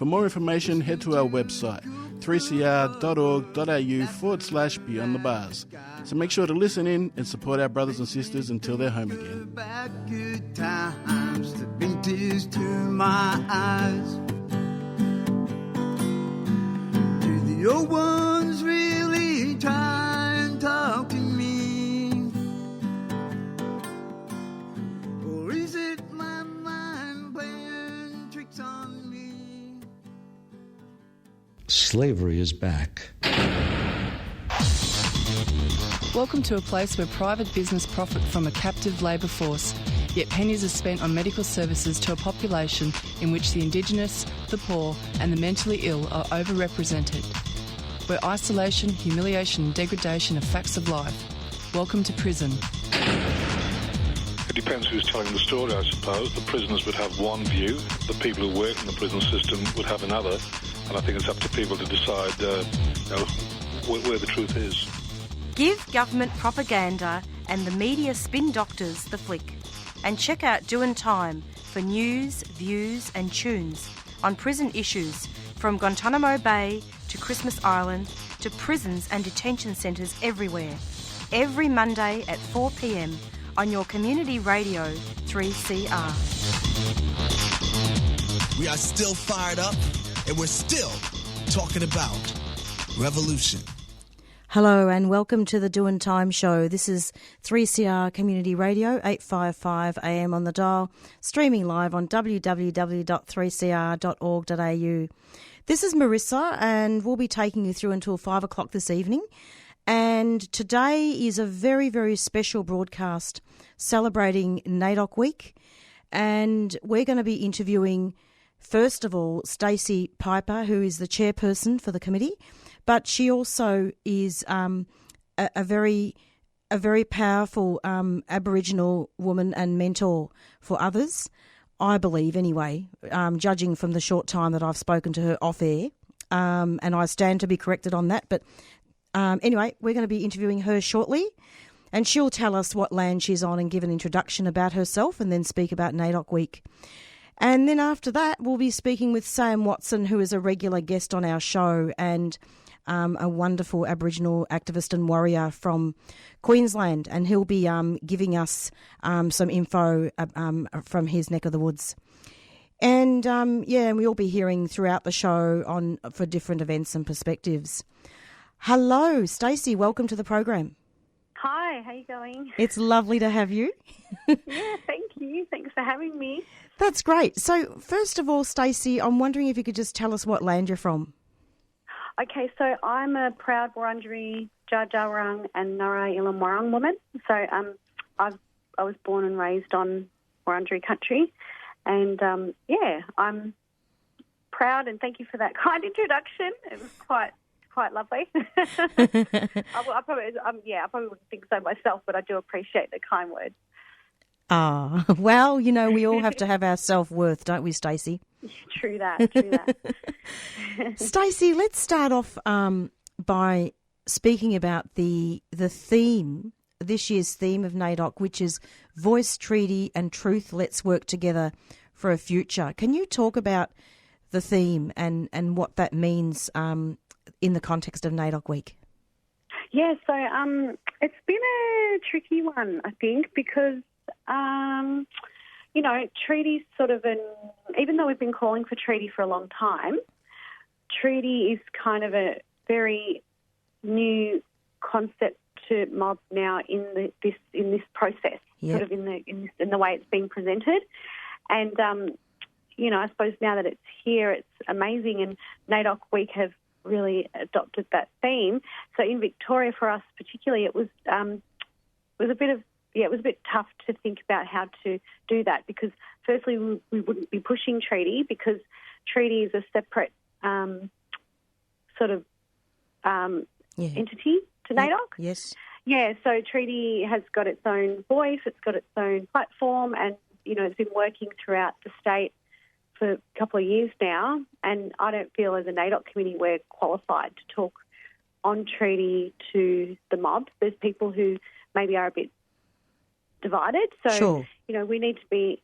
For more information, head to our website, 3cr.org.au/Beyond the Bars. So make sure to listen in and support our brothers and sisters until they're home again. Back good times, the bring tears to my eyes. Do the old ones really try and talk to me? Or is it my mind playing tricks on me? Slavery is back. Welcome to a place where private business profit from a captive labour force, yet pennies are spent on medical services to a population in which the Indigenous, the poor and the mentally ill are overrepresented. Where isolation, humiliation and degradation are facts of life. Welcome to prison. It depends who's telling the story, I suppose. The prisoners would have one view, the people who work in the prison system would have another, and I think it's up to people to decide where the truth is. Give government propaganda and the media spin doctors the flick. And check out Doin' Time for news, views and tunes on prison issues from Guantanamo Bay to Christmas Island to prisons and detention centres everywhere. Every Monday at 4 p.m. on your community radio 3CR. We are still fired up and we're still talking about revolution. Hello and welcome to the Doin' Time show. This is 3CR Community Radio, 855 AM on the dial, streaming live on www.3cr.org.au. This is Marisa and we'll be taking you through until 5 o'clock this evening. And today is a very, very special broadcast celebrating Naidoc Week. And we're going to be interviewing, first of all, Staci Piper, who is the chairperson for the committee. But she also is a very powerful Aboriginal woman and mentor for others, I believe anyway, judging from the short time that I've spoken to her off air. And I stand to be corrected on that. But anyway, we're going to be interviewing her shortly. And she'll tell us what land she's on and give an introduction about herself and then speak about Naidoc Week. And then after that, we'll be speaking with Sam Watson, who is a regular guest on our show and a wonderful Aboriginal activist and warrior from Queensland, and he'll be giving us some info from his neck of the woods. And and we'll be hearing throughout the show for different events and perspectives. Hello, Staci. Welcome to the program. Hi, how you going? It's lovely to have you. Yeah, thank you. Thanks for having me. That's great. So, first of all, Staci, I'm wondering if you could just tell us what land you're from. Okay, so I'm a proud Wurundjeri, Dja and Nara Ilan woman. So I was born and raised on Wurundjeri country. And, I'm proud and thank you for that kind introduction. It was quite lovely. I probably wouldn't think so myself, but I do appreciate the kind words. Ah, well, we all have to have our self-worth, don't we, Staci? True that. Staci, let's start off by speaking about the theme, this year's theme of Naidoc, which is Voice, Treaty and Truth, Let's Work Together for a Future. Can you talk about the theme and what that means in the context of Naidoc Week? Yeah, so it's been a tricky one, I think, because treaties sort of even though we've been calling for treaty for a long time, treaty is kind of a very new concept to mobs now in this process, yep. sort of in the way it's being presented. And I suppose now that it's here, it's amazing. And Naidoc Week have really adopted that theme. So in Victoria, for us particularly, it was a bit tough to think about how to do that because, firstly, we wouldn't be pushing treaty because treaty is a separate entity to Naidoc. Yes. Yeah, so treaty has got its own voice, it's got its own platform, and, it's been working throughout the state for a couple of years now, and I don't feel as a Naidoc committee we're qualified to talk on treaty to the mob. There's people who maybe are a bit divided. So, sure. we need to be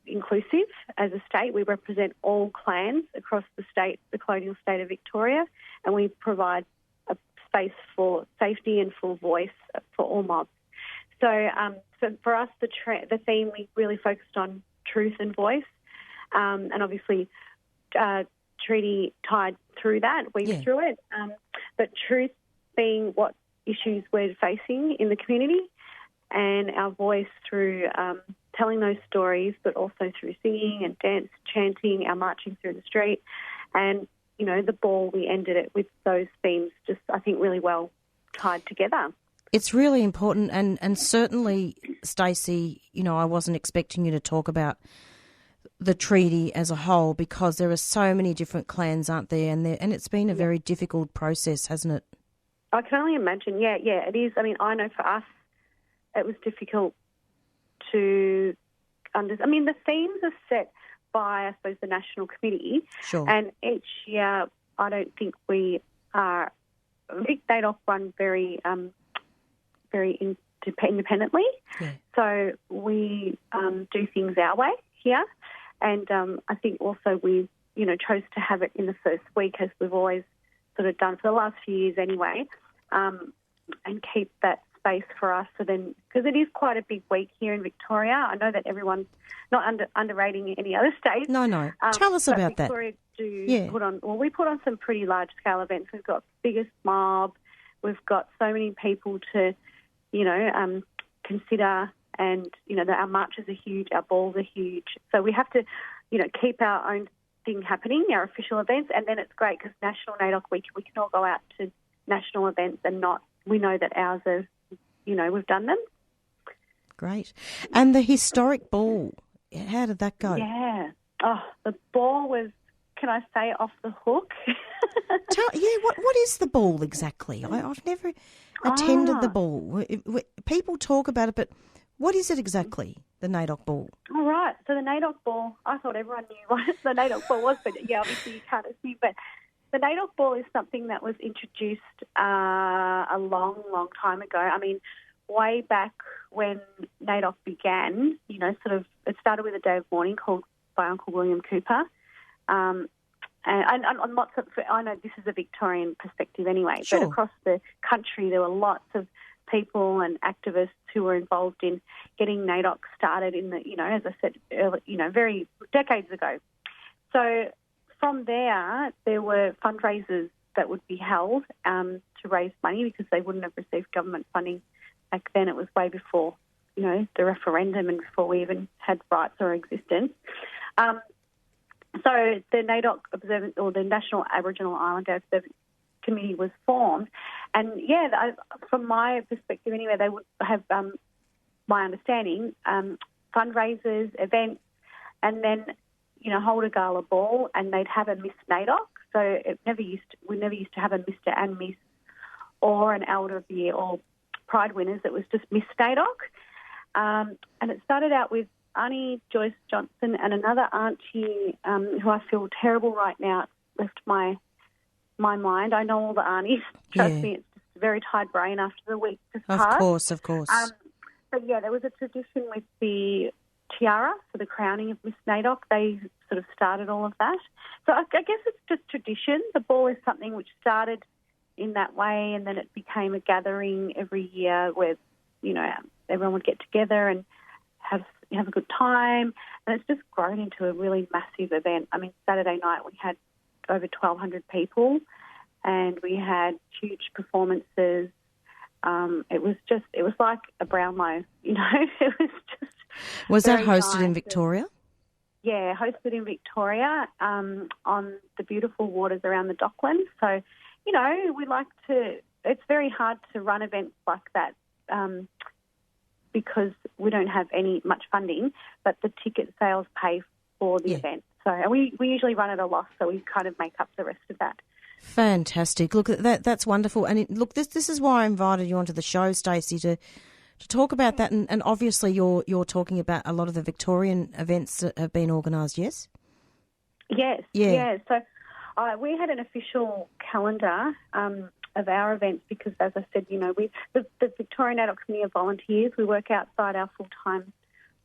inclusive as a state. We represent all clans across the state, the colonial state of Victoria, and we provide a space for safety and full voice for all mobs. So, for us, the theme, we really focused on truth and voice, and obviously treaty tied through that, weaved through it. But truth being what issues we're facing in the community, and our voice through telling those stories, but also through singing and dance, chanting, our marching through the street. And, the ball, we ended it with those themes just, I think, really well tied together. It's really important, and certainly, Staci, I wasn't expecting you to talk about the treaty as a whole, because there are so many different clans, aren't there? And it's been a very difficult process, hasn't it? I can only imagine. Yeah, it is. I mean, I know for us, it was difficult to understand. I mean, the themes are set by, I suppose, the National Committee. Sure. And each year, I don't think we are. Naidoc run very independently. Yeah. So we do things our way here. And I think also we, chose to have it in the first week, as we've always sort of done for the last few years anyway, and keep that space for us. So then, because it is quite a big week here in Victoria, I know that everyone's not underrating any other state. No. Tell us about Victoria that. We put on some pretty large-scale events. We've got biggest mob. We've got so many people to, consider, and, our marches are huge, our balls are huge. So we have to, keep our own thing happening, our official events, and then it's great because National Naidoc Week, we can all go out to national events and we know that ours are, we've done them. Great. And the historic ball, how did that go? Yeah. Oh, the ball was, can I say, off the hook? What is the ball exactly? I've never attended the ball. People talk about it, but what is it exactly, the Naidoc Ball? All right. So the Naidoc Ball, I thought everyone knew what the Naidoc Ball was, but obviously you can't see. But the Naidoc Ball is something that was introduced a long, long time ago. I mean, way back when Naidoc began, it started with a day of mourning called by Uncle William Cooper. And lots of, I know this is a Victorian perspective anyway, sure. But across the country there were lots of people and activists who were involved in getting Naidoc started in the, as I said, early, very decades ago. So from there were fundraisers that would be held to raise money because they wouldn't have received government funding back then. It was way before, the referendum and before we even had rights or existence. So the Naidoc Observance, or the National Aboriginal Islander Observance Committee, was formed, and from my perspective anyway, they would have, my understanding, fundraisers, events, and then hold a gala ball, and they'd have a Miss Naidoc. So we never used to have a Mr. and Miss or an Elder of the Year or Pride winners. It was just Miss Naidoc, and it started out with Aunty Joyce Johnson and another auntie who I feel terrible right now. It's left my mind. I know all the aunties. Trust me, it's just a very tired brain after the week just passed. Of course. But there was a tradition with the tiara, so the crowning of Miss Naidoc. They sort of started all of that. So I guess it's just tradition. The ball is something which started in that way, and then it became a gathering every year where, everyone would get together and have a good time, and it's just grown into a really massive event. I mean, Saturday night we had over 1,200 people, and we had huge performances. It was like a Brownlow, It was just. Was that hosted in Victoria? Yeah, hosted in Victoria on the beautiful waters around the Docklands. So, we like to. It's very hard to run events like that. Because we don't have much funding, but the ticket sales pay for the event. So we usually run at a loss, so we kind of make up the rest of that. Fantastic. Look, that's wonderful. And this is why I invited you onto the show, Staci, to talk about that. And obviously you're talking about a lot of the Victorian events that have been organised, yes? Yes. Yeah. So we had an official calendar of our events because, as I said, the Victorian Naidoc Committee of volunteers, we work outside our full-time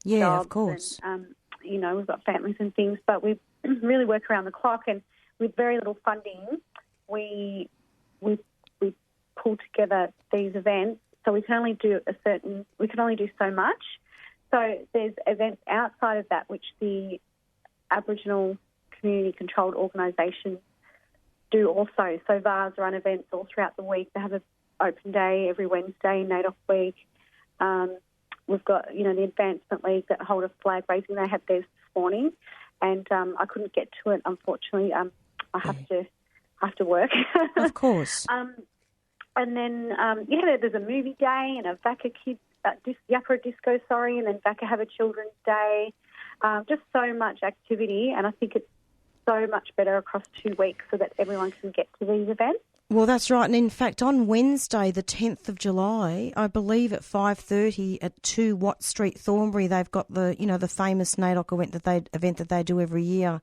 Yeah, of course. And, we've got families and things, but we really work around the clock, and with very little funding, we pull together these events. So we can only do so much. So there's events outside of that which the Aboriginal community-controlled organisations do also. So VARs run events all throughout the week. They have an open day every Wednesday, Naidoc Week. We've got, the Advancement League that hold a flag raising. They had theirs this morning, and I couldn't get to it, unfortunately. I have to work. Of course. And then, there's a movie day and a VACA Kids, Yapra Disco, and then VACA have a Children's Day. Just so much activity, and I think it's so much better across 2 weeks so that everyone can get to these events. Well, that's right. And in fact, on Wednesday, the 10th of July, I believe at 5:30 at 2 Watt Street, Thornbury, they've got the famous Naidoc event that they do every year.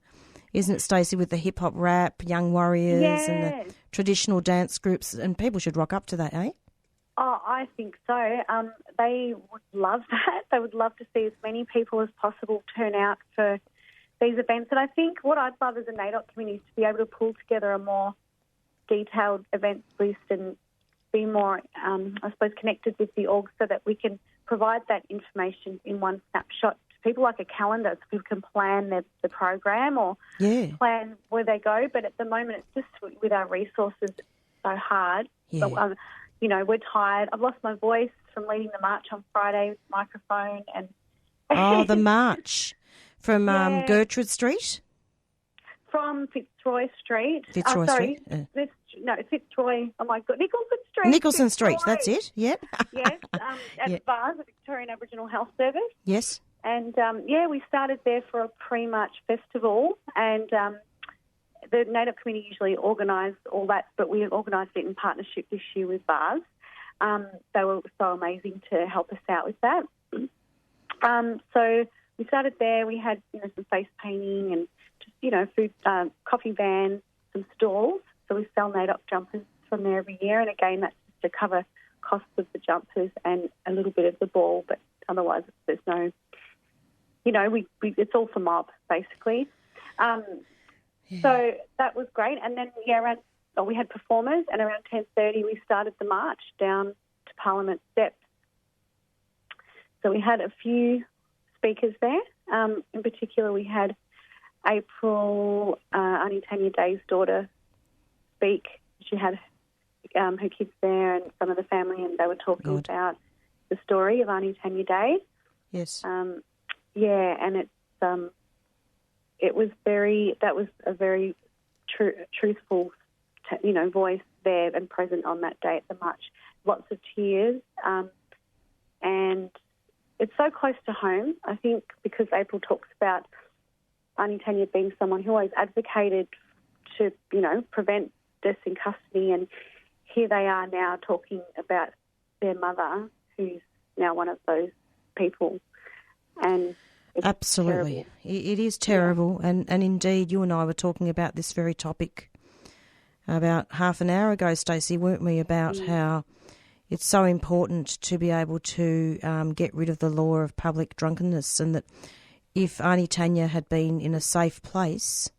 Isn't it, Staci, with the hip-hop rap, Young Warriors and the traditional dance groups, and people should rock up to that, eh? Oh, I think so. They would love that. They would love to see as many people as possible turn out for these events. And I think what I'd love as a Naidoc committee is to be able to pull together a more detailed events list and be more, connected with the org so that we can provide that information in one snapshot to people, like a calendar, so people can plan the program or plan where they go. But at the moment, it's just with our resources, it's so hard. Yeah. But, we're tired. I've lost my voice from leading the march on Friday with the microphone. And oh, the march from Gertrude Street? From Fitzroy Street. Fitzroy Street? Fitzroy, oh my God, Nicholson Street. Nicholson Street, that's it, yep. Yes, at VARS, the Victorian Aboriginal Health Service. Yes. And, we started there for a pre-march festival, and the Naidoc Committee usually organise all that, but we organised it in partnership this year with VARS. They were so amazing to help us out with that. So we started there. We had, some face painting and just, food, coffee vans, some stalls. So we sell Naidoc jumpers from there every year. And again, that's just to cover costs of the jumpers and a little bit of the ball. But otherwise, there's no, it's all for mob, basically. So that was great. And then, we had performers, and around 10:30 we started the march down to Parliament Steps. So we had a few speakers there. In particular, we had April, Aunty Tanya Day's daughter, speak. She had her kids there and some of the family, and they were talking about the story of Aunty Tanya Day. Yes. And it's that was a very truthful, voice there and present on that day at the march. Lots of tears, and it's so close to home, I think, because April talks about Aunty Tanya being someone who always advocated to, prevent deaths in custody, and here they are now talking about their mother, who's now one of those people. And it's absolutely. terrible. It is terrible, and indeed you and I were talking about this very topic about half an hour ago, Staci, weren't we, about how it's so important to be able to get rid of the law of public drunkenness, and that if Aunty Tanya had been in a safe place,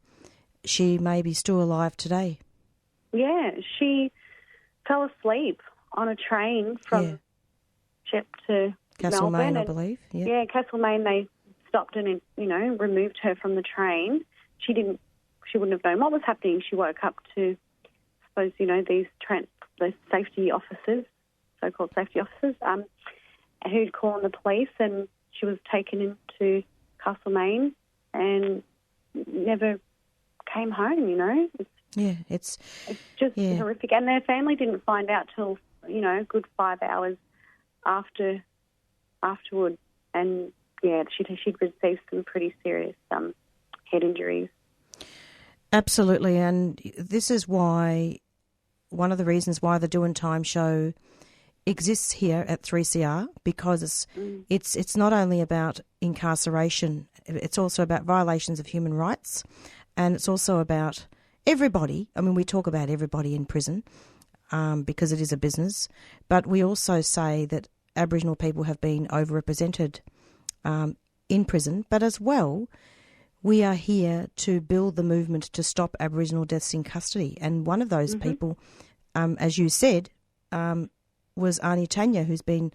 she may be still alive today. Yeah, she fell asleep on a train from Shep to Castlemaine, Melbourne, I believe. Yeah, Castlemaine, they stopped and, removed her from the train. She wouldn't have known what was happening. She woke up to, I suppose, these safety officers, so-called safety officers, who'd call on the police, and she was taken into Castlemaine and never came home, It's just horrific. And their family didn't find out till, a good 5 hours afterward. And, she'd received some pretty serious head injuries. Absolutely, and this is why one of the reasons why the Doing Time show exists here at 3CR, because it's not only about incarceration, it's also about violations of human rights, and it's also about everybody. I mean, we talk about everybody in prison because it is a business, but we also say that Aboriginal people have been overrepresented in prison, but as well, we are here to build the movement to stop Aboriginal deaths in custody. And one of those people, as you said, was Aunty Tanya, who's been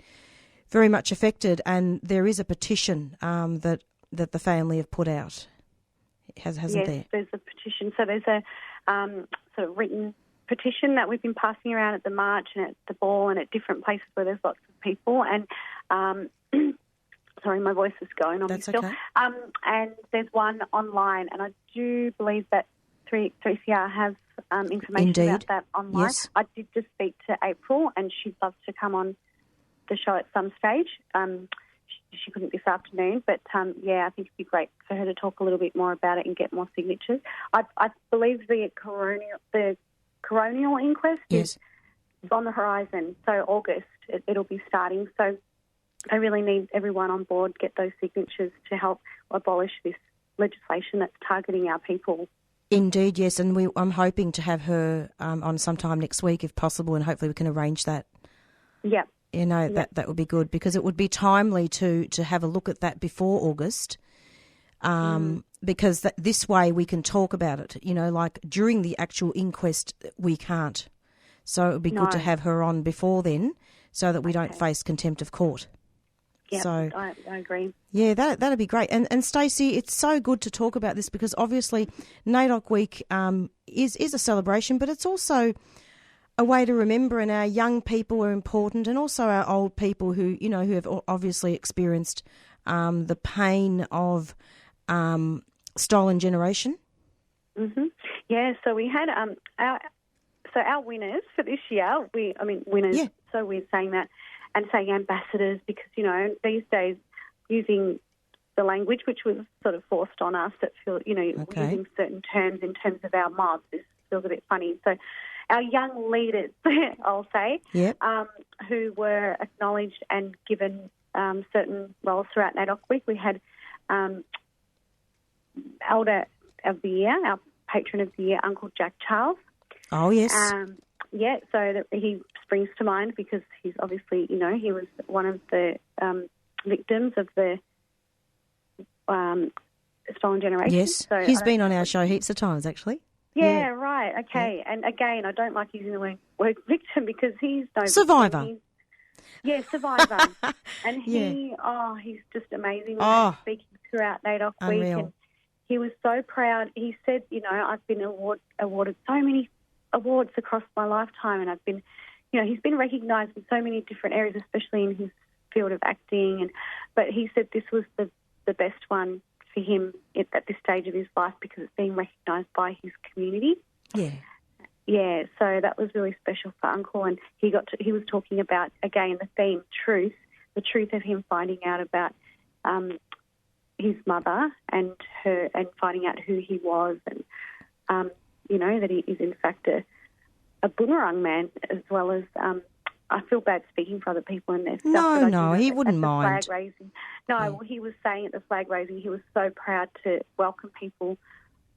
very much affected. And there is a petition that the family have put out, hasn't there? Yes, there's a petition. So there's a sort of written petition that we've been passing around at the march and at the ball and at different places where there's lots of people. And sorry, my voice is going on. That's still. Okay. And there's one online, and I do believe that 3CR has information about that online. Yes. I did just speak to April, and she'd love to come on the show at some stage. She couldn't this afternoon, but I think it'd be great for her to talk a little bit more about it and get more signatures. I believe the coronial inquest is on the horizon, so August it'll be starting. So I really need everyone on board, get those signatures to help abolish this legislation that's targeting our people. Indeed, yes, and I'm hoping to have her on sometime next week if possible, and hopefully we can arrange that. Yep. That would be good, because it would be timely to have a look at that before August, because this way we can talk about it. Like during the actual inquest, we can't. So it would be good to have her on before then, so that we don't face contempt of court. Yeah, so, I agree. Yeah, that'd be great. And Staci, it's so good to talk about this, because obviously Naidoc Week is a celebration, but it's also a way to remember, and our young people are important, and also our old people who have obviously experienced the pain of stolen generation. Mm-hmm. Yeah, so we had our winners for this year. Winners. Yeah. So we're saying that, and saying ambassadors, because these days using the language which was sort of forced on us, that using certain terms in terms of our mobs, this feels a bit funny. So our young leaders, I'll say, who were acknowledged and given certain roles throughout Naidoc Week. We had Elder of the Year, our Patron of the Year, Uncle Jack Charles. Oh, yes. So that he springs to mind, because he's obviously, he was one of the victims of the stolen generation. Yes, so he's been on our show heaps of times, actually. Yeah, right, okay. Yeah. And again, I don't like using the word victim, because he's no survivor. Survivor. And he's just amazing. Speaking throughout Naidoc Week, and he was so proud. He said, I've been awarded so many awards across my lifetime, and I've been, he's been recognised in so many different areas, especially in his field of acting. But he said this was the best one for him at this stage of his life, because it's being recognised by his community. Yeah. Yeah, so that was really special for Uncle, and he was talking about, again, the theme, the truth of him finding out about his mother and finding out who he was, and that he is in fact a boomerang man, as well as I feel bad speaking for other people and their stuff. No, he wouldn't mind. Flag raising. No, well, he was saying at the flag raising he was so proud to welcome people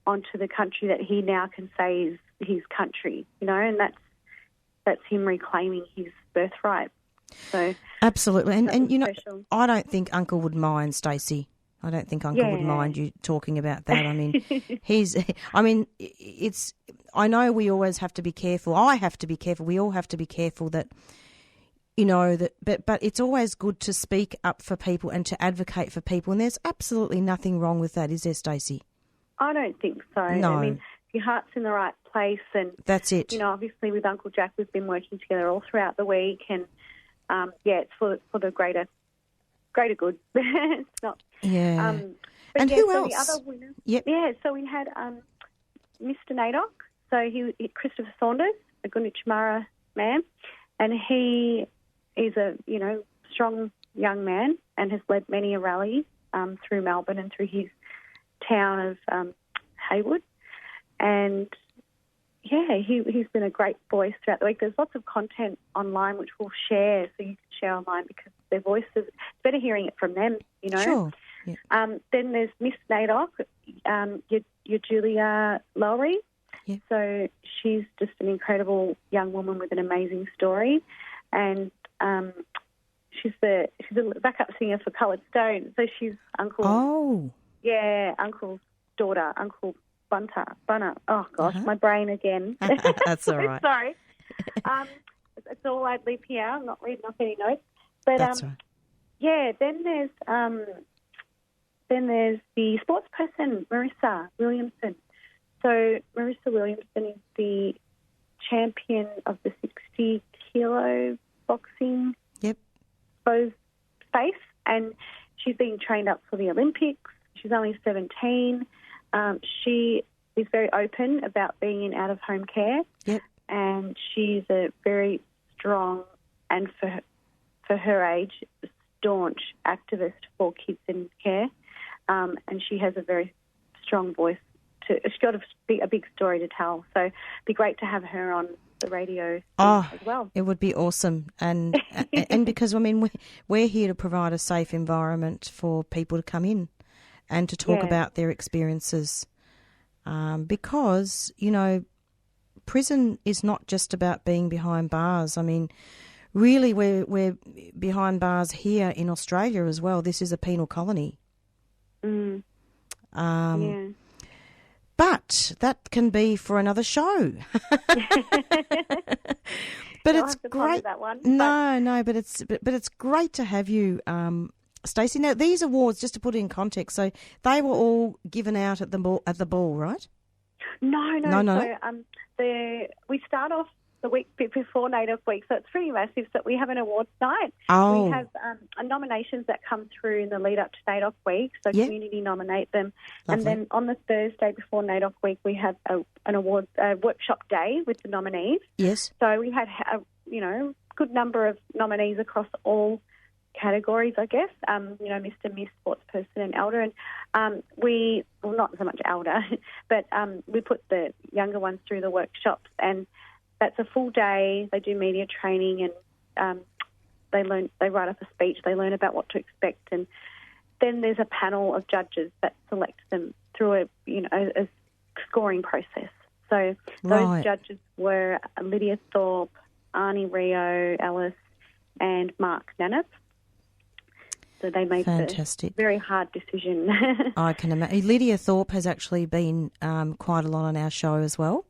onto the country that he now can say is his country, and that's him reclaiming his birthright. So absolutely, and special. I don't think Uncle would mind, Staci. I don't think Uncle would mind you talking about that. I mean, I know we always have to be careful. I have to be careful. We all have to be careful that, but it's always good to speak up for people and to advocate for people. And there's absolutely nothing wrong with that, is there, Staci? I don't think so. No. I mean, your heart's in the right place. And that's it. Obviously with Uncle Jack, we've been working together all throughout the week. And, it's for the greater good. It's not... Yeah. And who else? The other winners, so we had Mr. Naidoc. So he Christopher Saunders, a Gunditjmara man, and he is a strong young man and has led many a rally through Melbourne and through his town of Haywood. And he's been a great voice throughout the week. There's lots of content online which we'll share, so you can share online, because their voices, it's better hearing it from them, Sure. Yeah. Then there's Miss Naidoc, your Julia Lowry. Yeah. So she's just an incredible young woman with an amazing story, and she's the backup singer for Coloured Stone. So she's Uncle. Oh. Yeah, Uncle's daughter, Uncle Bunner. Oh gosh, my brain again. That's all right. Sorry. It's all ad lib here. I'm not reading off any notes. But That's right. yeah, then there's the sports person, Marisa Williamson. So Marisa Williamson is the champion of the 60-kilo boxing space, and she's being trained up for the Olympics. She's only 17. She is very open about being in out-of-home care, and she's a very strong and, for her age, staunch activist for kids in care, and she has a very strong voice. She's got a big story to tell, so it'd be great to have her on the radio as well. It would be awesome, and and because we're here to provide a safe environment for people to come in and to talk about their experiences, because prison is not just about being behind bars. I mean, really, we're behind bars here in Australia as well. This is a penal colony. But that can be for another show. But it's great. That one, but it's great to have you, Staci. Now, these awards, just to put it in context, so they were all given out at the ball, right? No. So we start off the week before Naidoc Week, so it's pretty massive. So we have an awards night. Oh. We have nominations that come through in the lead up to Naidoc Week, so community nominate them. Lovely. And then on the Thursday before Naidoc Week, we have an awards workshop day with the nominees. Yes. So we had a good number of nominees across all categories, I guess. Mr., Miss, sports person, and elder. And not so much elder, but we put the younger ones through the workshops, and that's a full day. They do media training, and they write up a speech. They learn about what to expect, and then there's a panel of judges that select them through a scoring process. So those judges were Lydia Thorpe, Aunty Rio Ellis, and Mark Nanip. So they made a very hard decision. I can imagine. Lydia Thorpe has actually been quite a lot on our show as well.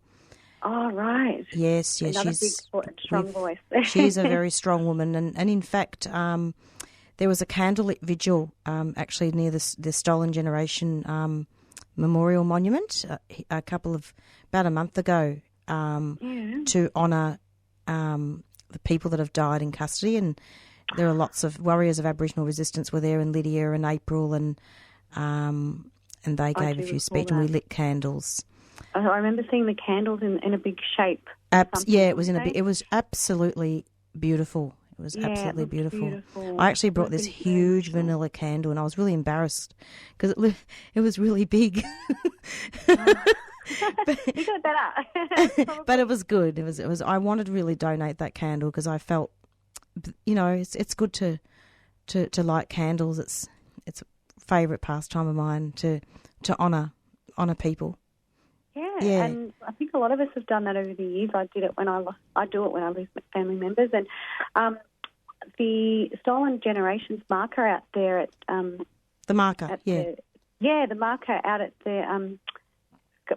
Oh, right. Yes, Another she's big, strong voice. She's a very strong woman, and in fact, there was a candlelit vigil actually near the Stolen Generation Memorial Monument about a month ago to honour the people that have died in custody, and there are lots of warriors of Aboriginal resistance were there, and Lydia and April, and they gave a few speeches, and we lit candles. I remember seeing the candles in a big shape. It was it was absolutely beautiful. It was absolutely beautiful. I actually brought this huge vanilla candle, and I was really embarrassed because it was really big. You got better. But it was good. It was. I wanted to really donate that candle because I felt, it's good to light candles. It's a favourite pastime of mine to honour people. Yeah, and I think a lot of us have done that over the years. I do it when I lose family members, and the Stolen Generations marker out there at the marker, the marker out at the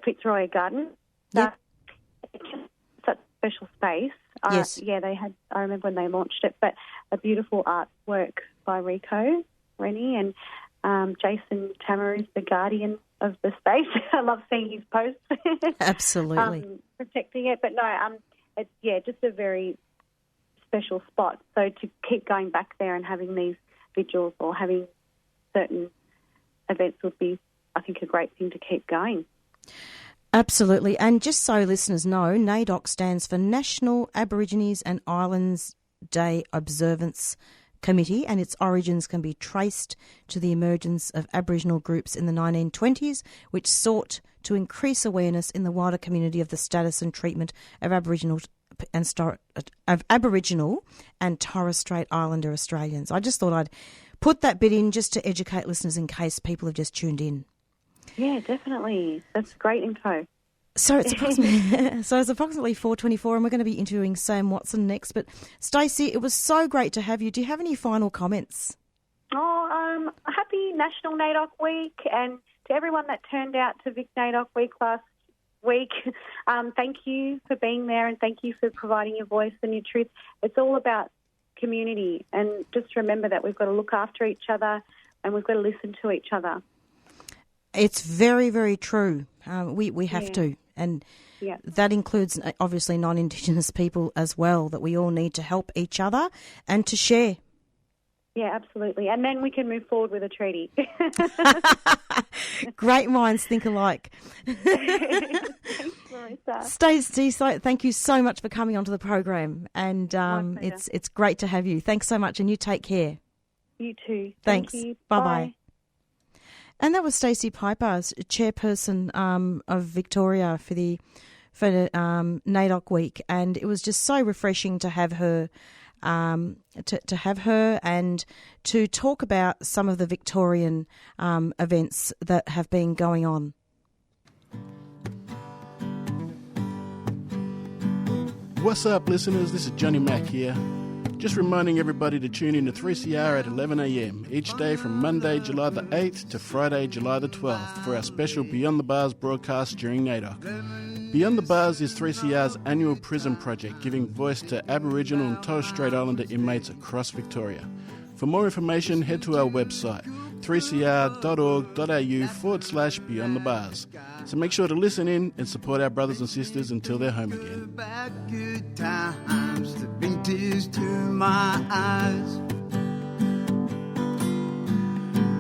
Fitzroy Garden. Yep. Such a special space. Yes. They had. I remember when they launched it, but a beautiful artwork by Rico Rennie, and Jason Tammer is the guardian of the space. I love seeing his posts. Absolutely. Protecting it. But no, it's just a very special spot. So to keep going back there and having these vigils or having certain events would be, I think, a great thing to keep going. Absolutely. And just so listeners know, Naidoc stands for National Aborigines and Islands Day Observance Committee, and its origins can be traced to the emergence of Aboriginal groups in the 1920s, which sought to increase awareness in the wider community of the status and treatment of Aboriginal and Torres Strait Islander Australians. I just thought I'd put that bit in just to educate listeners in case people have just tuned in. Yeah, definitely. That's great info. So it's approximately 4:24, and we're going to be interviewing Sam Watson next. But Staci, it was so great to have you. Do you have any final comments? Happy National Naidoc Week, and to everyone that turned out to Vic Naidoc Week last week, thank you for being there, and thank you for providing your voice and your truth. It's all about community, and just remember that we've got to look after each other and we've got to listen to each other. It's very, very true. We have to, and that includes obviously non-Indigenous people as well, that we all need to help each other and to share. Yeah, absolutely. And then we can move forward with a treaty. Great minds think alike. Thanks, Marisa. Staci, thank you so much for coming onto the program, and it's great to have you. Thanks so much, and you take care. You too. Thanks. Thank you. Bye-bye. And that was Staci Piper, chairperson of Victoria for Naidoc Week, and it was just so refreshing to have her. To have her and to talk about some of the Victorian events that have been going on. What's up, listeners? This is Johnny Mack here. Just reminding everybody to tune in to 3CR at 11 a.m. each day from Monday, July the 8th to Friday, July the 12th for our special Beyond the Bars broadcast during Naidoc. Beyond the Bars is 3CR's annual prison project giving voice to Aboriginal and Torres Strait Islander inmates across Victoria. For more information, head to our website, 3cr.org.au/Beyond the Bars. So make sure to listen in and support our brothers and sisters until they're home again. Back good times, to bring tears to my eyes.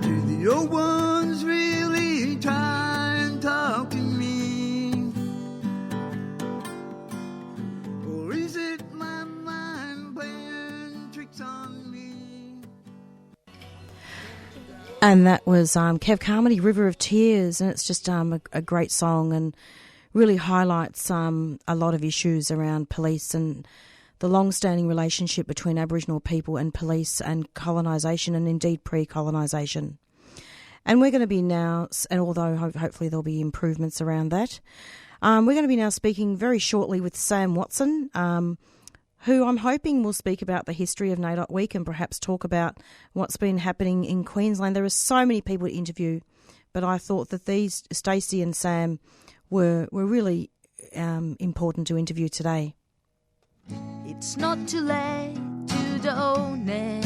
Do the old ones really try and talk to me? Or is it my mind playing tricks on me? And that was Kev Carmody, River of Tears, and it's just a great song and really highlights a lot of issues around police and the long-standing relationship between Aboriginal people and police and colonisation and indeed pre-colonisation. And we're going to be now, and although hopefully there'll be improvements around that, we're going to be now speaking very shortly with Sam Watson, who I'm hoping will speak about the history of Naidoc Week and perhaps talk about what's been happening in Queensland. There are so many people to interview, but I thought that these, Staci and Sam, were really important to interview today. It's not too late to donate.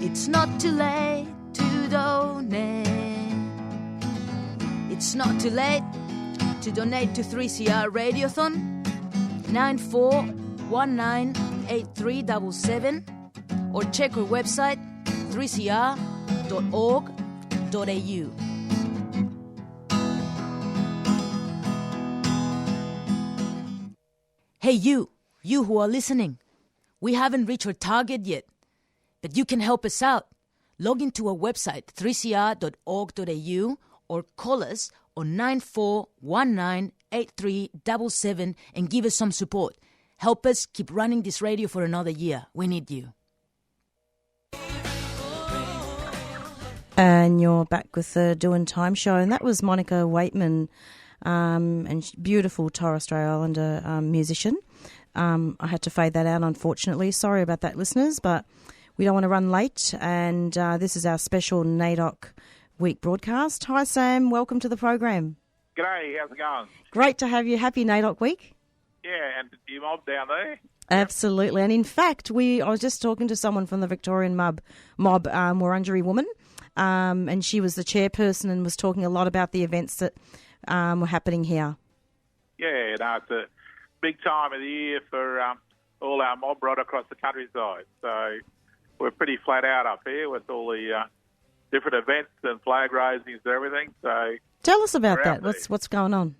It's not too late to donate. It's not too late to donate to 3CR Radiothon 94198377 or check our website 3cr.org.au. Hey you who are listening, we haven't reached our target yet, but you can help us out. Log into our website 3cr.org.au or call us on 94198377 and give us some support. Help us keep running this radio for another year. We need you. And you're back with the Doing Time show, and that was Monica Waitman, and beautiful Torres Strait Islander musician. I had to fade that out, unfortunately. Sorry about that, listeners, but we don't want to run late, and this is our special Naidoc Week broadcast. Hi, Sam. Welcome to the program. G'day. How's it going? Great to have you. Happy Naidoc Week. Yeah, and you mob down there? Absolutely. And in fact, I was just talking to someone from the Victorian mob, Wurundjeri woman, and she was the chairperson and was talking a lot about the events that were happening here. Yeah, no, it's a big time of the year for all our mob right across the countryside. So we're pretty flat out up here with all the different events and flag raisings and everything. So tell us about that. What's going on?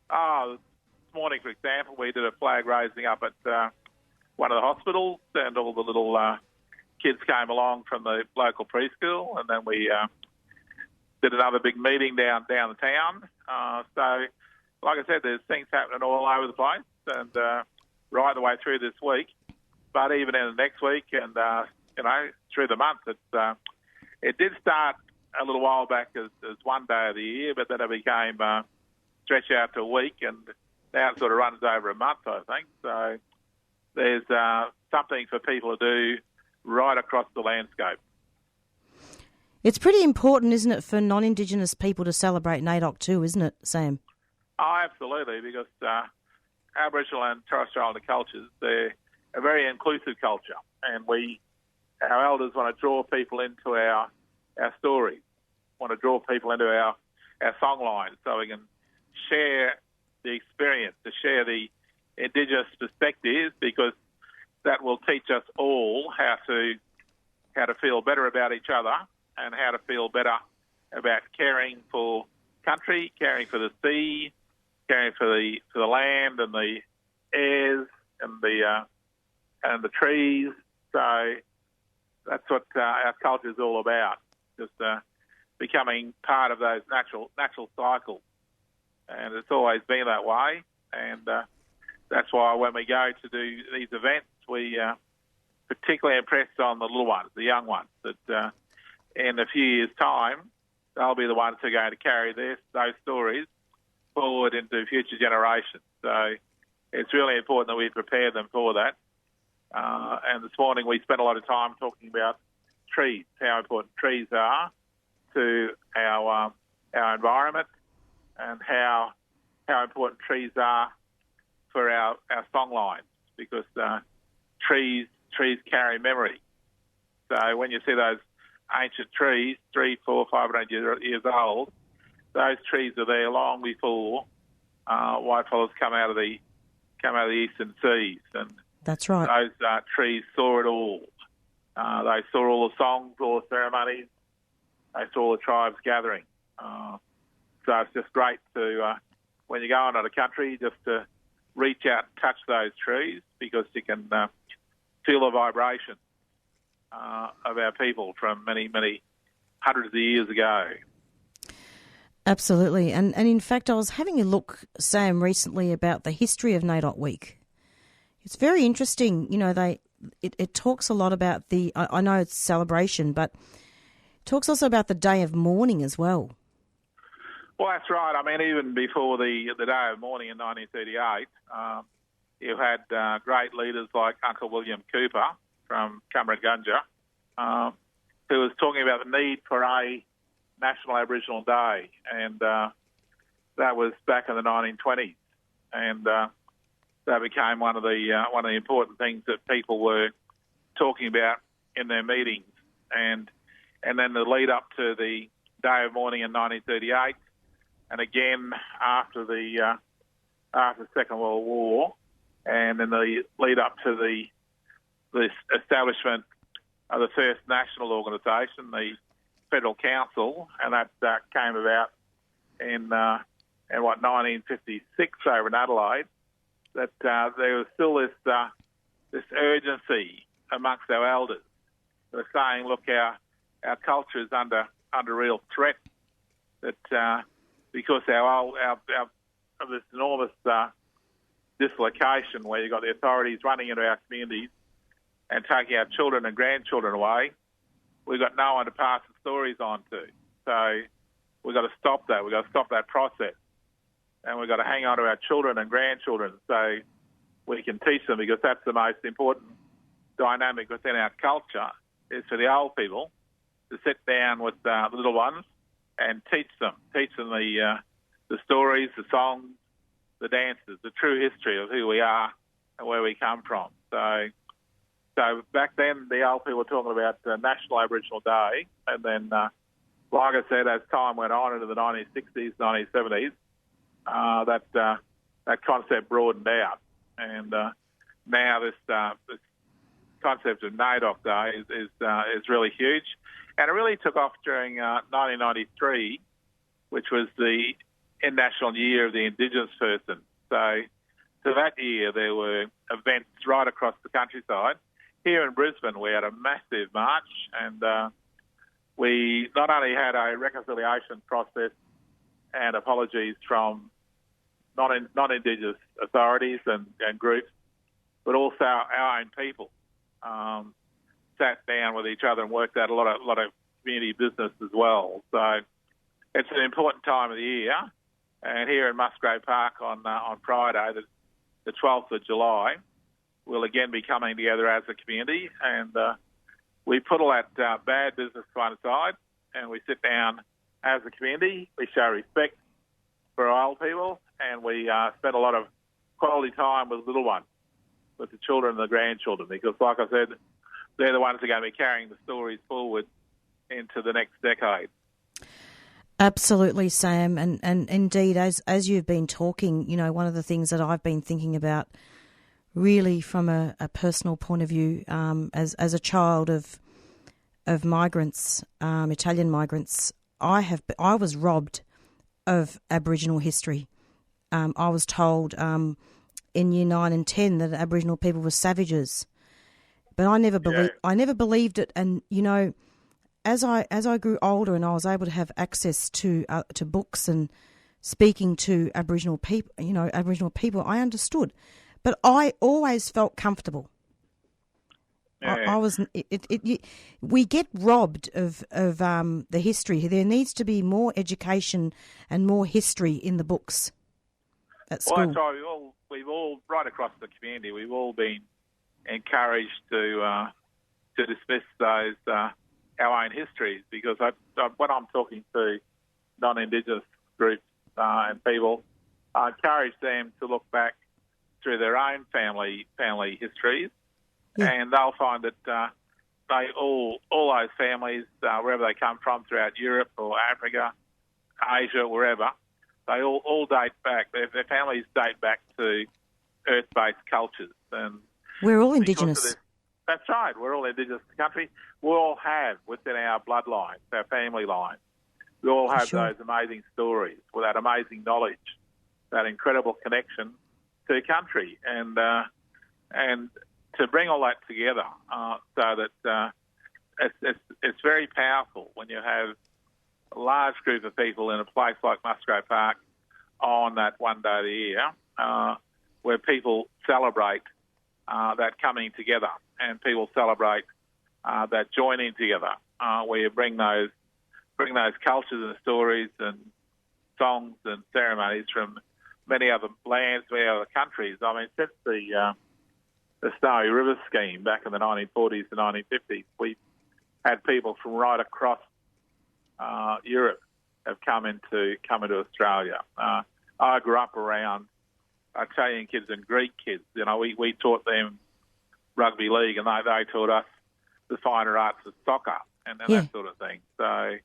Oh, this morning, for example, we did a flag raising up at one of the hospitals, and all the little kids came along from the local preschool, and then we did another big meeting down the town. So, like I said, there's things happening all over the place, and right the way through this week. But even in the next week, and through the month, it did start a little while back as one day of the year, but then it became stretch out to a week, and now it sort of runs over a month, I think. So there's something for people to do right across the landscape. It's pretty important, isn't it, for non-Indigenous people to celebrate Naidoc too, isn't it, Sam? Oh, absolutely, because Aboriginal and Torres Strait Islander cultures, they're a very inclusive culture, and our elders want to draw people into our stories, want to draw people into our song lines so we can share the experience, to share the Indigenous perspectives, because that will teach us all how to feel better about each other and how to feel better about caring for country, caring for the sea, caring for the land and the airs and the trees. So that's what our culture is all about, just becoming part of those natural cycles. And it's always been that way. And that's why when we go to do these events, we particularly impress on the little ones, the young ones, that in a few years' time, they'll be the ones who are going to carry those stories forward into future generations. So it's really important that we prepare them for that. And this morning we spent a lot of time talking about trees, how important trees are to our environment, and how important trees are for our song lines, because trees carry memory. So when you see those ancient trees, 300, 400, 500 years old, those trees are there long before white fellas come out of the eastern seas, and that's right. Those trees saw it all. They saw all the songs, all the ceremonies. They saw all the tribes gathering. So it's just great to, when you go on to the country, just to reach out and touch those trees, because you can feel the vibration of our people from many, many hundreds of years ago. Absolutely. And in fact, I was having a look, Sam, recently about the history of Naidoc Week. It's very interesting. You know, it talks a lot about I know it's celebration, but it talks also about the day of mourning as well. Well, that's right. I mean, even before the day of mourning in 1938, you had great leaders like Uncle William Cooper from Cummeragunja, who was talking about the need for a National Aboriginal Day, and that was back in the 1920s, and that became one of the important things that people were talking about in their meetings, and then the lead up to the day of mourning in 1938, and again after the Second World War, and then the lead up to the establishment of the first national organisation, the Federal Council, and that came about in 1956 over in Adelaide. That there was still this urgency amongst our elders. They were saying, look, our culture is under real threat. That because of this enormous dislocation where you've got the authorities running into our communities and taking our children and grandchildren away, we've got no one to pass the stories on to. So we've got to stop that. We've got to stop that process. And we've got to hang on to our children and grandchildren so we can teach them, because that's the most important dynamic within our culture, is for the old people to sit down with the little ones and teach them the stories, the songs, the dances, the true history of who we are and where we come from. So back then, the old people were talking about National Aboriginal Day, and then, like I said, as time went on into the 1960s, 1970s, that concept broadened out, and now this concept of Naidoc Day is really huge, and it really took off during 1993, which was the International Year of the Indigenous Person. So that year there were events right across the countryside. Here in Brisbane, we had a massive march, and we not only had a reconciliation process and apologies from non-Indigenous authorities and groups, but also our own people sat down with each other and worked out a lot of community business as well. So it's an important time of the year, And here in Musgrave Park on Friday, the 12th of July, we'll again be coming together as a community, and we put all that bad business to one side, and we sit down as a community. We show respect for our old people, and we spend a lot of quality time with little ones, with the children and the grandchildren, because, like I said, they're the ones who are going to be carrying the stories forward into the next decade. Absolutely, Sam, and indeed, as you've been talking, you know, one of the things that I've been thinking about, really from a personal point of view, as a child of migrants, Italian migrants, I was robbed of Aboriginal history. I was told in year 9 and 10 that Aboriginal people were savages, but I never believed it. And you know, as I grew older and I was able to have access to books and speaking to Aboriginal people, I understood, but I always felt comfortable. Yeah. We get robbed of the history. There needs to be more education and more history in the books at school. Well, that's right. We've all right across the community, we've all been encouraged to dismiss those our own histories, because when I'm talking to non-Indigenous groups and people, I encourage them to look back through their own family histories, and they'll find that they all those families, wherever they come from throughout Europe or Africa, Asia, wherever, they all date back. Their families date back to earth-based cultures, and we're all Indigenous. That's right. We're all Indigenous to the country. We all have within our bloodlines, our family lines, we all have those amazing stories with that amazing knowledge, that incredible connection to country, and to bring all that together so that it's very powerful when you have a large group of people in a place like Musgrave Park on that one day of the year, where people celebrate that coming together, and people celebrate that joining together, where you bring those cultures and stories and songs and ceremonies from many other lands, many other countries. I mean, since the Snowy River scheme back in the 1940s and 1950s, we've had people from right across Europe have come into Australia. I grew up around Italian kids and Greek kids. You know, we taught them rugby league, and they taught us the finer arts of soccer and that sort of thing. So,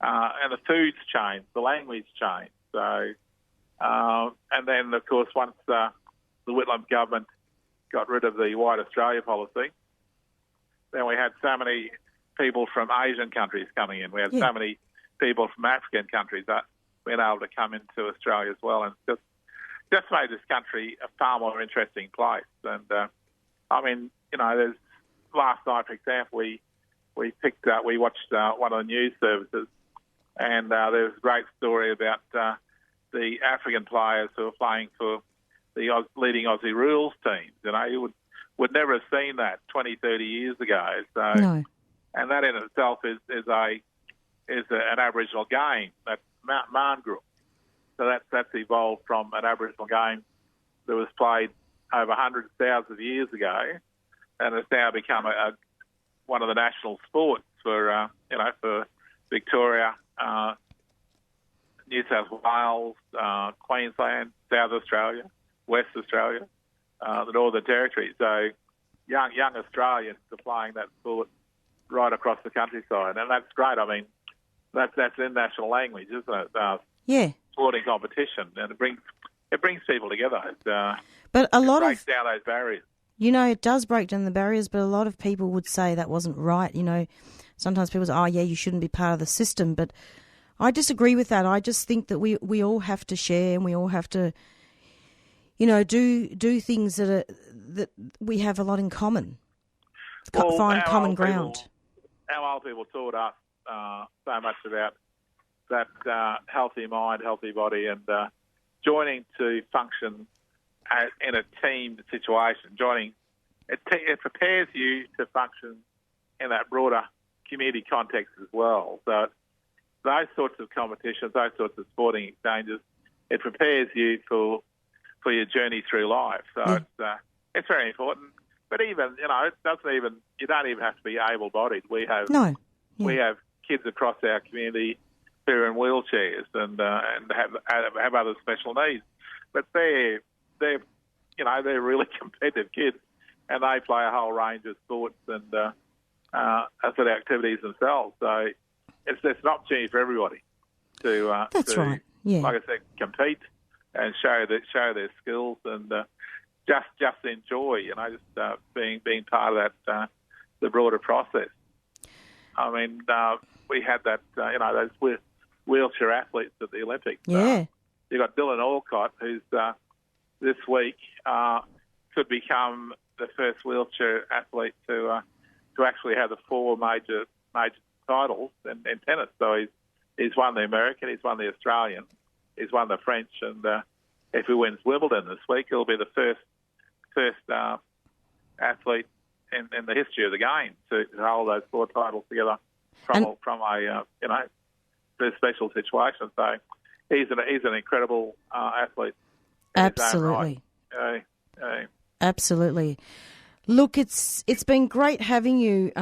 and the food's changed, the language changed. So, and then of course once the Whitlam government got rid of the White Australia policy, then we had so many people from Asian countries coming in. We had so many people from African countries that been able to come into Australia as well, and just made this country a far more interesting place. And I mean, you know, there's last night, for example, we watched one of the news services, and there was a great story about the African players who are playing for the leading Aussie rules teams. You know, you would never have seen that 20, 30 years ago. So, no. And that in itself is an Aboriginal game, that Marn group. So that's evolved from an Aboriginal game that was played over hundreds of thousands of years ago, and it's now become one of the national sports for for Victoria, New South Wales, Queensland, South Australia, West Australia, the Northern Territory. So young Australians are playing that sport right across the countryside, and that's great. I mean, that's international language, isn't it? Sporting competition, and it brings people together. But a lot breaks down those barriers. You know, it does break down the barriers, but a lot of people would say that wasn't right. You know, sometimes people say, you shouldn't be part of the system. But I disagree with that. I just think that we all have to share, and we all have to, you know, do things that we have a lot in common. Find common ground. Our old people taught us so much about that healthy mind, healthy body, and joining to function in a team situation. Joining, it prepares you to function in that broader community context as well. So those sorts of competitions, those sorts of sporting exchanges it prepares you for your journey through life. So it's very important. But even, it doesn't even, you don't even have to be able-bodied. We have kids across our community who are in wheelchairs and have other special needs. But they're really competitive kids, and they play a whole range of sports and sort of activities themselves. So it's an opportunity for everybody to right. Yeah. Like I said, compete and show their skills and just enjoy, just being part of that the broader process. I mean, we had that, those wheelchair athletes at the Olympics. Yeah. You got Dylan Alcott, who's this week could become the first wheelchair athlete to actually have the 4 major titles in tennis. So he's won the American, he's won the Australian, he's won the French, and if he wins Wimbledon this week, he'll be the first athlete in the history of the game to hold those 4 titles together from a very special situation. So he's an incredible athlete. Absolutely. Absolutely. Look, it's been great having you,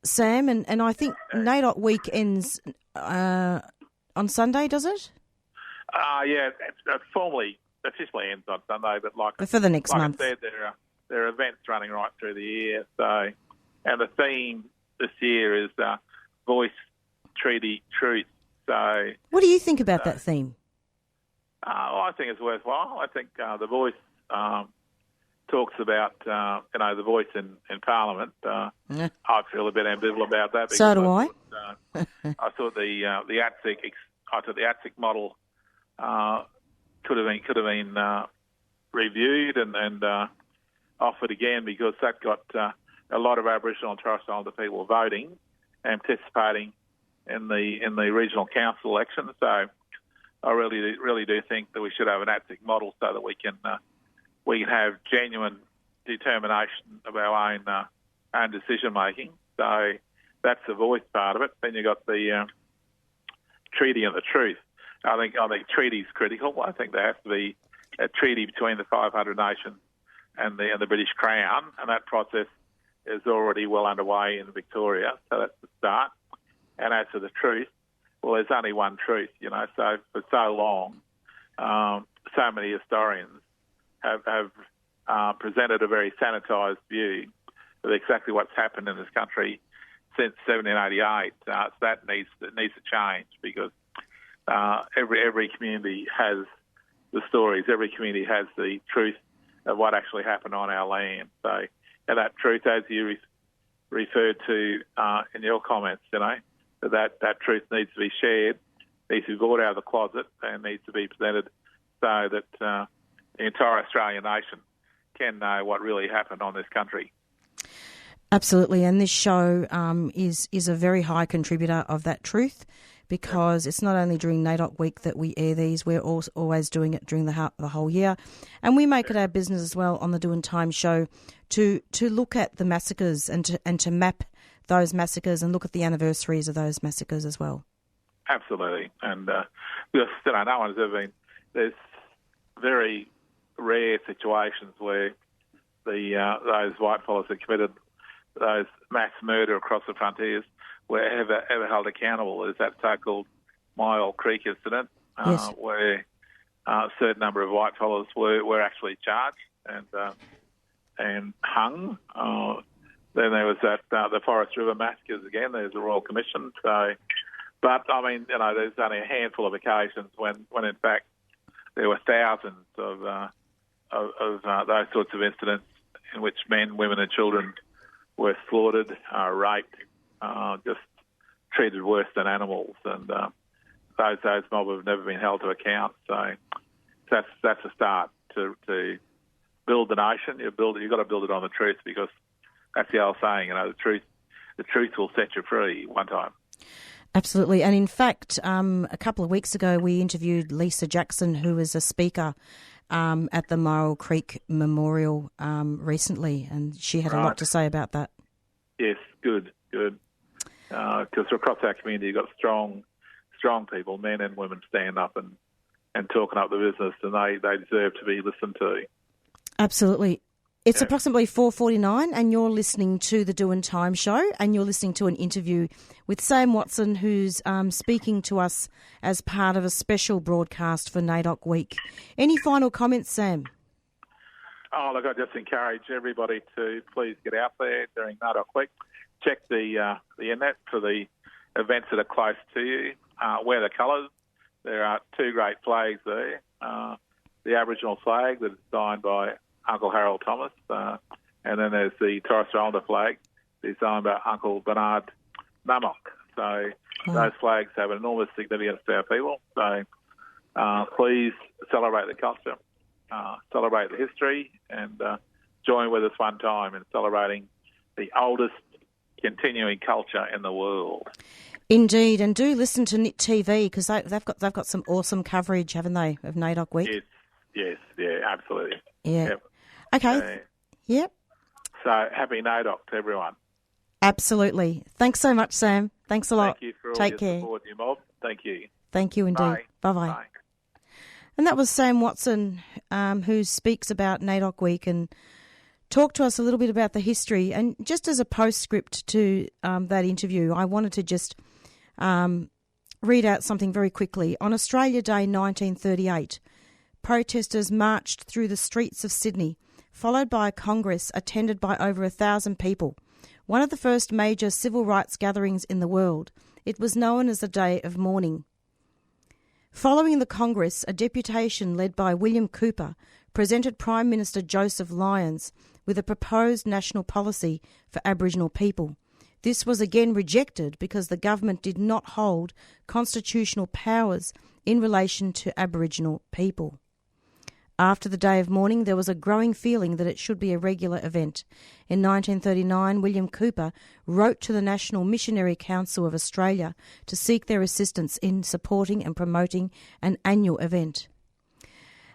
Sam, and I think Naidoc week ends on Sunday, does it? Yeah, it officially ends on Sunday, but for the next month. I said, there are events running right through the year. So, and the theme this year is Voice, Treaty, Truth. So, what do you think about that theme? I think it's worthwhile. I think the Voice talks about the voice in Parliament. I feel a bit ambivalent about that. So do I. I thought the ATSIC model could have been reviewed and offered again, because that got a lot of Aboriginal and Torres Strait Islander people voting and participating in the regional council election. So I really do think that we should have an ATSIC model so that we can have genuine determination of our own decision making. So that's the voice part of it. Then you got the treaty and the truth. I think treaty is critical. I think there has to be a treaty between the 500 nations and the British Crown, and that process is already well underway in Victoria. So that's the start. And as to the truth, well, there's only one truth, So for so long, so many historians have presented a very sanitised view of exactly what's happened in this country since 1788. So that needs to change, because every community has the stories. Every community has the truth of what actually happened on our land. So, and that truth, as you referred to in your comments, that truth needs to be shared, needs to be brought out of the closet, and needs to be presented so that the entire Australian nation can know what really happened on this country. Absolutely, and this show is a very high contributor of that truth, because it's not only during Naidoc week that we air these, we're always doing it during the whole year. And we make it our business as well on the Doing Time show to look at the massacres and to map those massacres and look at the anniversaries of those massacres as well. Absolutely, and because no one's ever been. There's very rare situations where those white fellas that committed those mass murder across the frontiers were ever held accountable. There's that so-called Myall Creek incident, yes, where a certain number of white fellas were actually charged and hung. Then there was the Forest River massacres again. There's a Royal Commission. So, but I mean, there's only a handful of occasions when in fact there were thousands of those sorts of incidents in which men, women, and children were slaughtered, raped, just treated worse than animals, and those mob have never been held to account. So that's a start to build the nation. You've got to build it on the truth, because that's the old saying. The truth will set you free one time. Absolutely. And in fact, a couple of weeks ago, we interviewed Lisa Jackson, who was a speaker at the Myall Creek Memorial recently, and she had a lot to say about that. Yes, good. Because across our community, you've got strong people, men and women, stand up and and talking up the business, and they deserve to be listened to. Absolutely. It's approximately 4:49 and you're listening to the Doin' Time Show, and you're listening to an interview with Sam Watson, who's speaking to us as part of a special broadcast for Naidoc Week. Any final comments, Sam? Oh, look, I just encourage everybody to please get out there during Naidoc Week. Check the internet for the events that are close to you. Wear the colours. There are two great flags there. The Aboriginal flag that is designed by Uncle Harold Thomas, and then there's the Torres Strait Islander flag designed by Uncle Bernard Mammock. So those flags have an enormous significance to our people. So please celebrate the culture, celebrate the history, and join with us one time in celebrating the oldest continuing culture in the world. Indeed, and do listen to NIT TV, because they've got some awesome coverage, haven't they, of Naidoc Week? Yes, absolutely. Yeah. Yep. Okay. Yep. So happy Naidoc to everyone. Absolutely. Thanks so much, Sam. Thanks a lot. Thank you for all Take your care. support, you mob. Thank you. Thank you indeed. Bye-bye. Bye. And that was Sam Watson, who speaks about Naidoc Week and talked to us a little bit about the history. And just as a postscript to that interview, I wanted to just read out something very quickly. On Australia Day 1938, protesters marched through the streets of Sydney, followed by a congress attended by over 1,000 people, one of the first major civil rights gatherings in the world. It was known as the Day of Mourning. Following the Congress, a deputation led by William Cooper presented Prime Minister Joseph Lyons with a proposed national policy for Aboriginal people. This was again rejected because the government did not hold constitutional powers in relation to Aboriginal people. After the Day of Mourning, there was a growing feeling that it should be a regular event. In 1939, William Cooper wrote to the National Missionary Council of Australia to seek their assistance in supporting and promoting an annual event.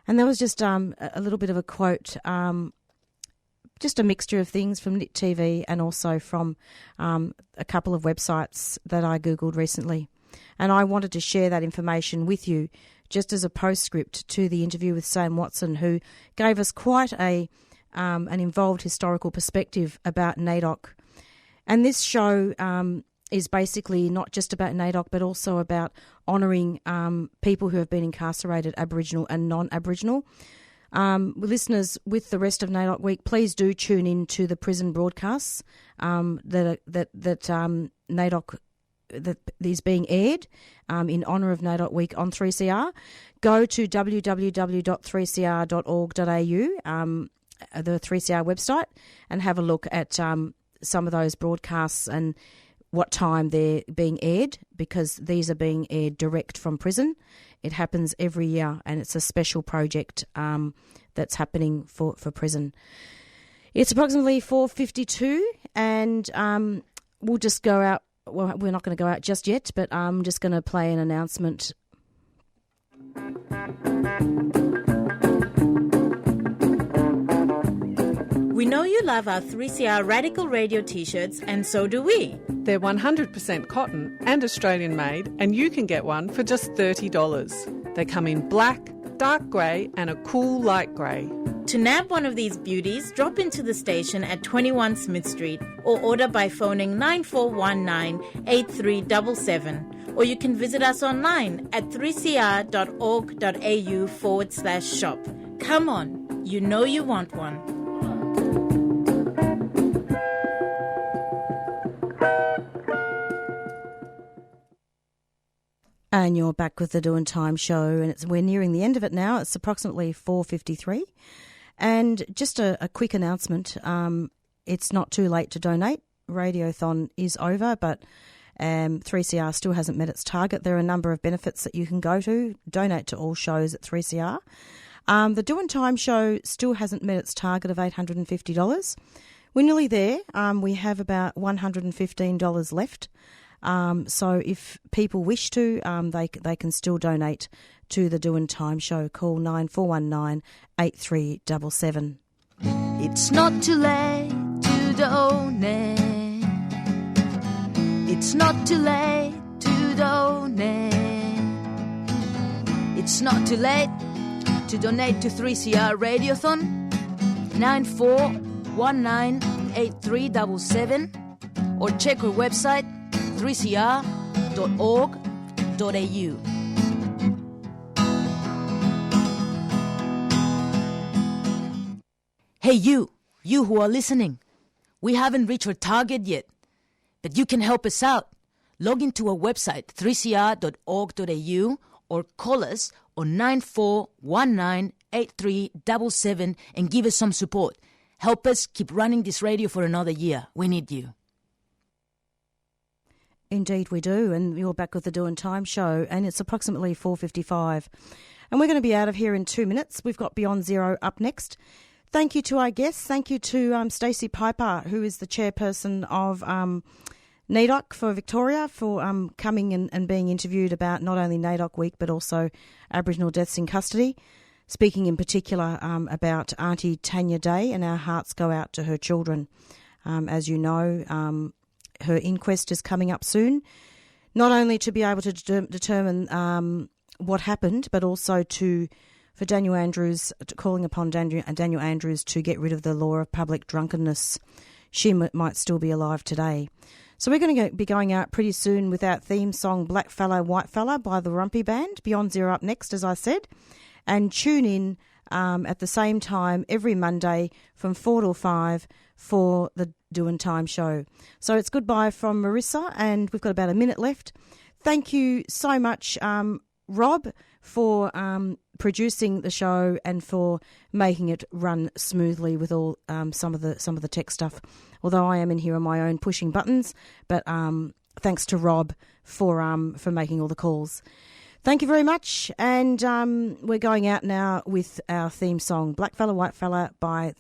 And there was just a little bit of a quote, just a mixture of things from NIT TV and also from a couple of websites that I Googled recently. And I wanted to share that information with you just as a postscript to the interview with Sam Watson, who gave us quite an involved historical perspective about Naidoc. And this show is basically not just about Naidoc, but also about honouring people who have been incarcerated, Aboriginal and non-Aboriginal. Listeners, with the rest of Naidoc Week, please do tune in to the prison broadcasts that Naidoc that is being aired in honour of Naidoc Week on 3CR. Go to www.3cr.org.au, the 3CR website, and have a look at some of those broadcasts and what time they're being aired, because these are being aired direct from prison. It happens every year, and it's a special project that's happening for prison. It's approximately 4:52, and we'll just go out. Well, we're not going to go out just yet, but I'm just going to play an announcement. We know you love our 3CR Radical Radio t-shirts, and so do we. They're 100% cotton and Australian made, and you can get one for just $30. They come in black, dark grey and a cool light grey. To nab one of these beauties, drop into the station at 21 Smith Street or order by phoning 9419-8377. Or you can visit us online at 3cr.org.au/shop. Come on, you know you want one. And you're back with the Doin' Time Show, and we're nearing the end of it now. It's approximately 4:53. And just a quick announcement, it's not too late to donate. Radiothon is over, but 3CR still hasn't met its target. There are a number of benefits that you can go to. Donate to all shows at 3CR. The Doin' Time Show still hasn't met its target of $850. We're nearly there. We have about $115 left. So if people wish to, they can still donate to the Doin' Time Show. Call 9419-8377. It's not too late to donate. It's not too late to donate. It's not too late to donate to 3CR Radiothon 94198377 or check our website 3cr.org.au. Hey you who are listening, we haven't reached our target yet, but you can help us out. Log into our website 3cr.org.au or call us on 94198377 and give us some support. Help us keep running this radio for another year. We need you. Indeed we do, and you're back with the Doing Time show, and it's approximately 4:55. And we're going to be out of here in 2 minutes. We've got Beyond Zero up next. Thank you to our guests. Thank you to Staci Piper, who is the chairperson of Naidoc for Victoria, for coming and being interviewed about not only Naidoc Week but also Aboriginal deaths in custody, speaking in particular about Aunty Tanya Day, and our hearts go out to her children. As you know, her inquest is coming up soon, not only to be able to determine what happened, but also for Daniel Andrews, calling upon Daniel Andrews to get rid of the law of public drunkenness. She might still be alive today. So we're going to be going out pretty soon with our theme song Black Fella, White Fella by the Rumpy Band. Beyond Zero up next, as I said. And tune in at the same time every Monday from 4 till 5 for the Doing Time show. So it's goodbye from Marisa, and we've got about a minute left. Thank you so much, Rob, for producing the show and for making it run smoothly with all some of the tech stuff. Although I am in here on my own pushing buttons, but thanks to Rob for making all the calls. Thank you very much, and we're going out now with our theme song, Black Fella, White Fella by the